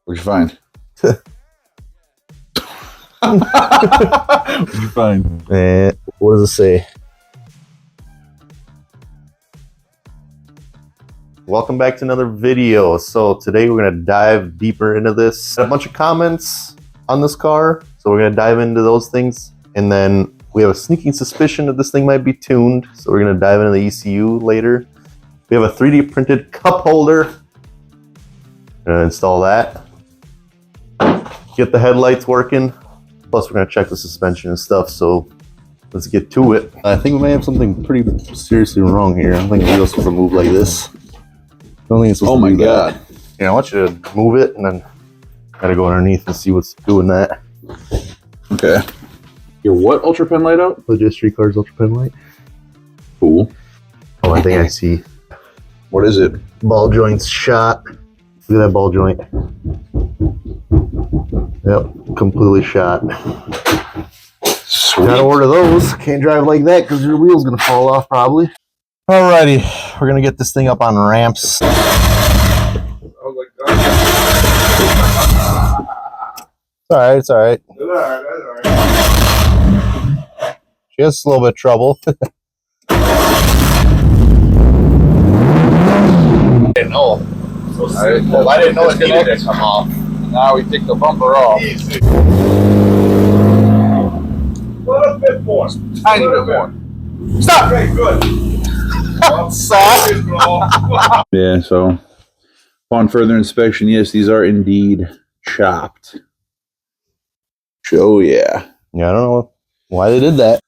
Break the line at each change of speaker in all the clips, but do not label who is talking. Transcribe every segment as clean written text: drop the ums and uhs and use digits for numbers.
What'd you find? What'd you find?
What does it say? Welcome back to another video. So today we're going to dive deeper into this. A bunch of comments on this car, so we're going to dive into those things. And then we have a sneaking suspicion that this thing might be tuned, so we're going to dive into the ECU later. We have a 3D printed cup holder. Going to install that. Get the headlights working. Plus we're going to check the suspension and stuff, so let's get to it. I think we may have something pretty seriously wrong here. I don't think the wheel's supposed to move like this. I don't think it's supposed to do that. God. Yeah, I want you to move it and then gotta go underneath and see what's doing that.
Okay. Your what Ultra Pen light out?
Legit Street Cars Ultra Pen light.
Cool.
Oh, I think I see.
What is it?
Ball joints shot. Look at that ball joint. Yep, completely shot.
Sweet.
Gotta order those. Can't drive like that because your wheel's gonna fall off probably. Alrighty, we're gonna get this thing up on ramps.
Oh my God.
It's alright.
That's all right.
She has a little bit of trouble. I didn't know. I didn't know it needed to come off.
Now we take the bumper off.
Easy.
A little bit more.
Tiny bit more.
Stop! Okay, good.
Yeah, so upon further inspection, yes, these are indeed chopped. Oh yeah.
Yeah, I don't know why they did that.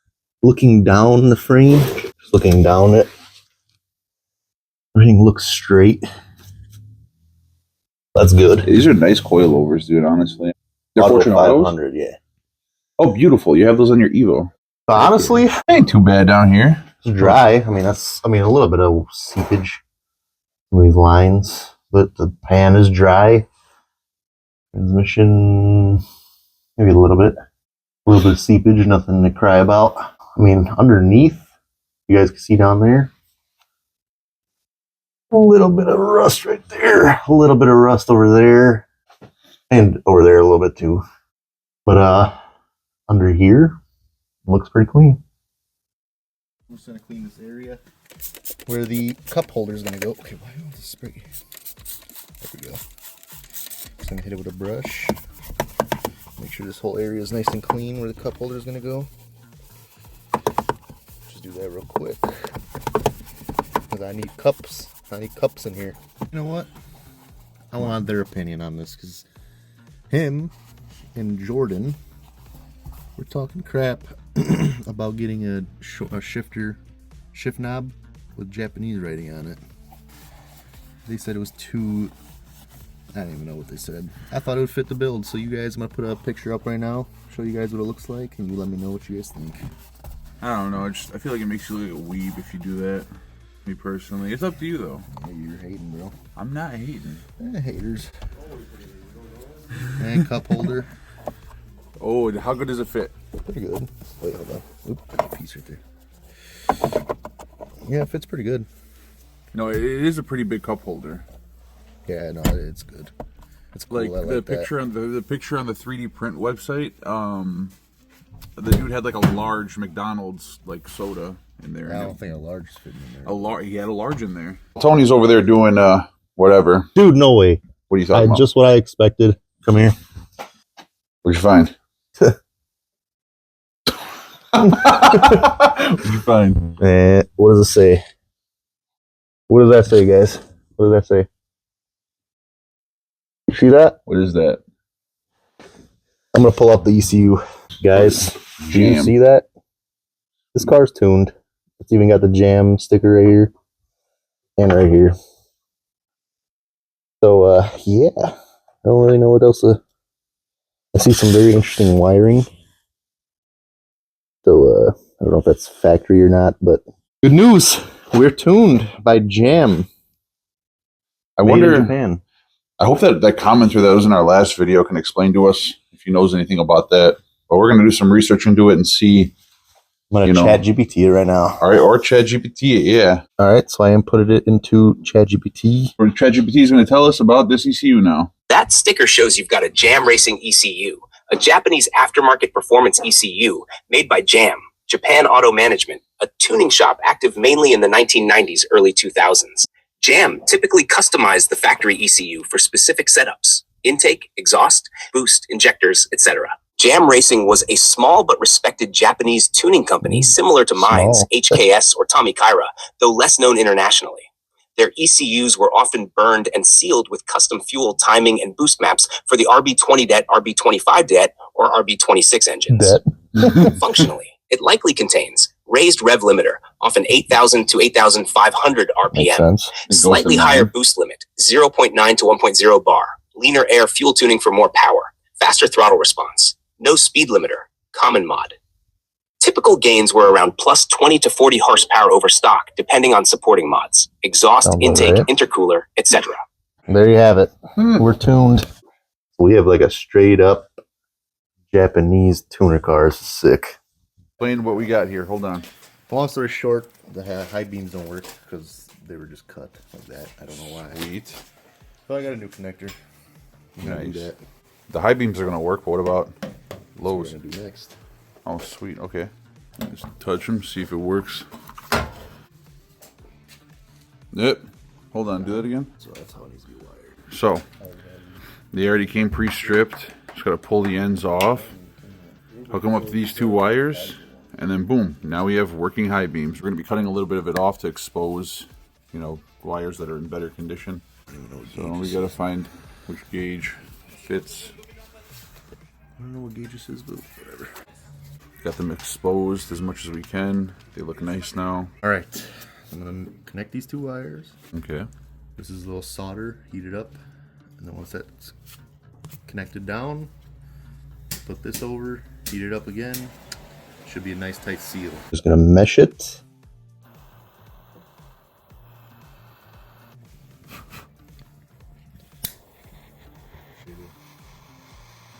Looking down the frame, just looking down it, everything looks straight. That's good.
These are nice coilovers, dude, honestly. They're
Auto
Fortune Autos?
500, yeah.
Oh, beautiful. You have those on your Evo.
Honestly,
Ain't too bad down here.
it's dry. I mean, a little bit of seepage in these lines, but the pan is dry. Transmission, maybe a little bit of seepage, nothing to cry about. I mean, underneath, you guys can see down there, a little bit of rust right there, a little bit of rust over there, and over there a little bit too. But under here, looks pretty clean. I'm just gonna clean this area where the cup holder is gonna go. Okay, why don't this spray? There we go. Just gonna hit it with a brush. Make sure this whole area is nice and clean where the cup holder is gonna go. Just do that real quick. Because I need cups. I need cups in here. You know what? I want their opinion on this because him and Jordan were talking crap about getting a shift knob with Japanese writing on it. They said it was too, I don't even know what they said. I thought it would fit the build, so you guys, I'm gonna put a picture up right now, show you guys what it looks like, and you let me know what you guys think.
I don't know. I feel like it makes you look like a weeb if you do that. Me personally, it's up to you though.
Yeah, you're hating, bro.
I'm not hating.
Haters. And cup holder.
Oh, how good does it fit?
Pretty good. Wait, hold on. Oop, there's a piece right there. Yeah, it fits pretty good.
No, it is a pretty big cup holder.
Yeah, no, it's good. It's cool.
Like the picture on the picture on the 3D print website. The dude had like a large McDonald's like soda in there.
I don't think a large is fitting in there.
He had a large in there.
Tony's over there doing whatever.
Dude, no way.
What are you talking about?
Just what I expected. Come here.
What'd you find? What'd you find?
What does it say? What does that say, guys? What does that say? You see that?
What is that?
I'm gonna pull up the ECU, guys. Do you see that? This car's tuned. It's even got the jam sticker right here and right here. So yeah, I don't really know what else. I see some very interesting wiring. So I don't know if that's factory or not, but good news. We're tuned by Jam.
I
Made
wonder.
in Japan.
I hope that commenter that was in our last video can explain to us if he knows anything about that. But we're going to do some research into it and see.
I'm going to chat GPT it right now.
All right, or chat GPT, yeah.
All right, so I inputted it into chat GPT.
Or chat GPT is going to tell us about this ECU now.
That sticker shows you've got a Jam Racing ECU, a Japanese aftermarket performance ECU made by Jam, Japan Auto Management, a tuning shop active mainly in the 1990s, early 2000s. Jam typically customized the factory ECU for specific setups: intake, exhaust, boost, injectors, etc. Jam Racing was a small but respected Japanese tuning company similar to Mine's, HKS, or Tommy Kaira, though less known internationally. Their ECUs were often burned and sealed with custom fuel timing and boost maps for the RB20Det, RB25Det, or RB26 engines. Functionally, it likely contains raised rev limiter, often 8,000 to 8,500 RPM, slightly higher boost limit, 0.9 to 1.0 bar, leaner air fuel tuning for more power, faster throttle response, no speed limiter, common mod. Typical gains were around plus 20 to 40 horsepower over stock, depending on supporting mods, exhaust, intake, intercooler, etc.
There you have it. We're tuned. We have like a straight up Japanese tuner car. It's sick.
Explain what we got here. Hold on.
Long story short, the high beams don't work because they were just cut like that. I don't know why.
Sweet.
So I got a new connector.
Nice.
Do that.
The high beams are going to work, but what about lows?
What we're gonna do next.
Oh, sweet. Okay. Just touch them, see if it works. Yep. Hold on. Do that again.
So that's how it needs to be wired.
So, they already came pre-stripped. Just got to pull the ends off, hook them up to these two wires, and then boom. Now we have working high beams. We're going to be cutting a little bit of it off to expose, wires that are in better condition. So we got to find which gauge fits.
I don't know what gauge this is, but whatever.
Got them exposed as much as we can. They look nice now.
All right, I'm gonna connect these two wires.
Okay.
This is a little solder, heat it up, and then once that's connected down, put this over, heat it up again. Should be a nice tight seal. Just gonna mesh it.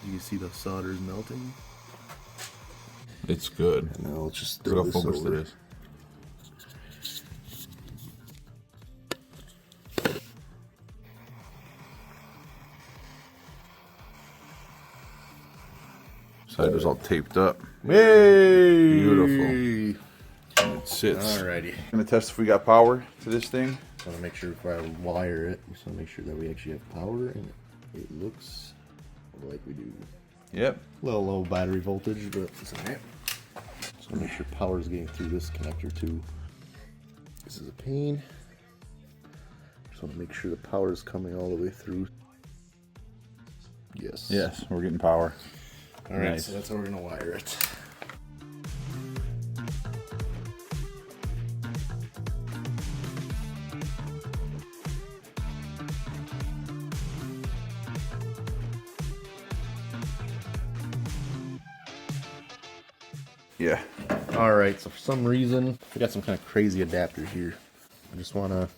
You can see the solder is melting.
It's good.
And now let's just
Look
throw
how
this
focused
over.
it is. Side was all taped up.
Hey!
Beautiful. And it sits.
Alrighty.
Gonna test if we got power to this thing.
Just want to make sure before I wire it, just want to make sure that we actually have power, and it looks like we do.
Yep.
A little low battery voltage, but it's alright. Just want to make sure power is getting through this connector too. This is a pain. Just want to make sure the power is coming all the way through. Yes.
Yes, we're getting power.
Alright,
Nice.
so that's how we're gonna wire it.
Yeah.
Alright, so for some reason, we got some kind of crazy adapter here. I just want to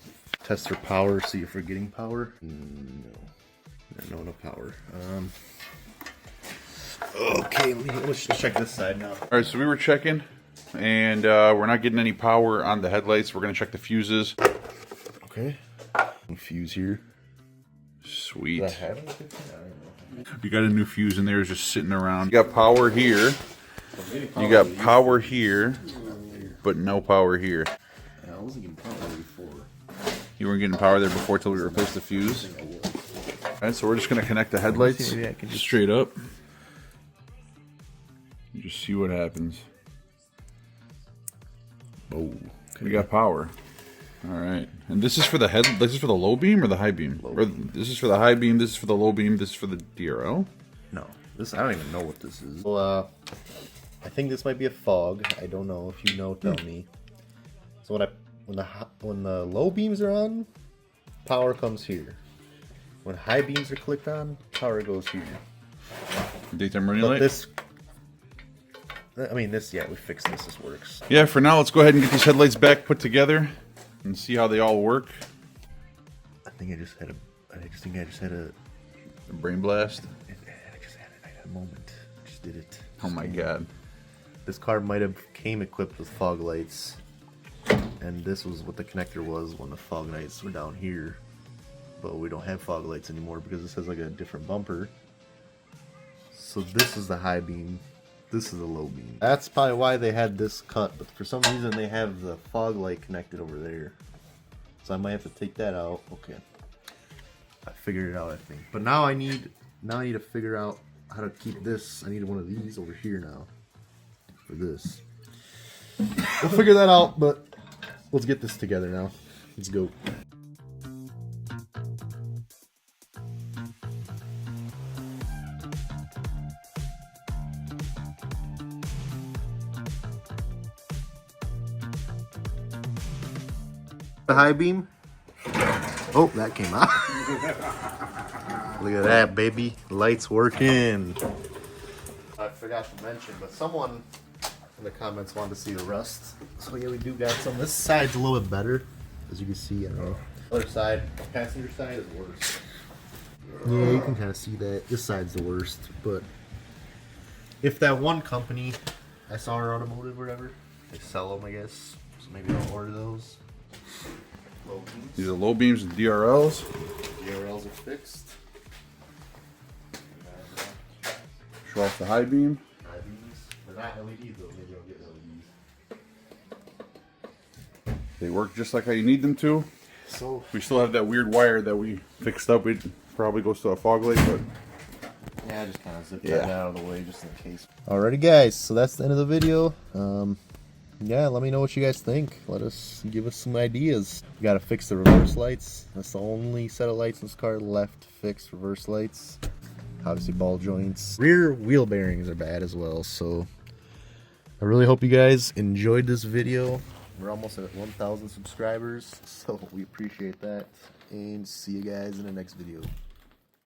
test for power, see if we're getting power. No power. Okay, let's check this side now.
All right, so we were checking, and we're not getting any power on the headlights. We're gonna check the fuses.
Okay. Fuse here.
Sweet.
I have anything? I don't know.
You got a new fuse in there, it's just sitting around. You got power here. You got power here, but no power here.
I wasn't getting power before.
You weren't getting power there before till we replaced the fuse. All right, so we're just gonna connect the headlights straight up. Just see what happens.
Oh,
We got power. All right, and this is for the head. This is for the low beam or the high beam. Or this is for the high beam. This is for the low beam. This is for the DRL.
no. This I don't even know what this is. Well, I think this might be a fog. I don't know. If you know, tell me. So when the low beams are on, power comes here. When high beams are clicked on, power goes here.
Daytime running
But
light.
this, yeah, we fixed this. This works.
Yeah, for now, let's go ahead and get these headlights back put together and see how they all work.
I think I just had a
Brain blast.
I had a moment. I just did it.
Oh my god.
This car might have came equipped with fog lights, and this was what the connector was when the fog lights were down here. but we don't have fog lights anymore because this has like a different bumper. So this is the high beam, this is the low beam. That's probably why they had this cut, but for some reason they have the fog light connected over there. So I might have to take that out. Okay, I figured it out, I think. But now I need to figure out how to keep this. I need one of these over here now for this. We'll figure that out, but let's get this together now. Let's go. The high beam. Oh, that came out. Look at that, baby. Lights working. I forgot to mention, but someone in the comments wanted to see the rust. So yeah, we do got some. This side's a little bit better. As you can see, I don't know. Other side, passenger side is worse. Yeah, you can kind of see that. This side's the worst. But if that one company, SR Automotive or whatever, they sell them, I guess. So maybe I'll order those. Low beams.
These are low beams and DRLs.
DRLs are fixed.
Show off the high beam.
High beams. They're not LED though. Maybe I'll get LEDs.
They work just like how you need them to.
So
We still have that weird wire that we fixed up. It probably goes to a fog light, but
yeah, I just kind of zipped
Yeah.
that out of the way just in case. Alrighty, guys. So that's the end of the video. Yeah, let me know what you guys think. Give us some ideas. We gotta fix the reverse lights. That's the only set of lights in this car left to fix. Reverse lights. Obviously ball joints. Rear wheel bearings are bad as well. So I really hope you guys enjoyed this video. We're almost at 1,000 subscribers, so we appreciate that. And see you guys in the next video.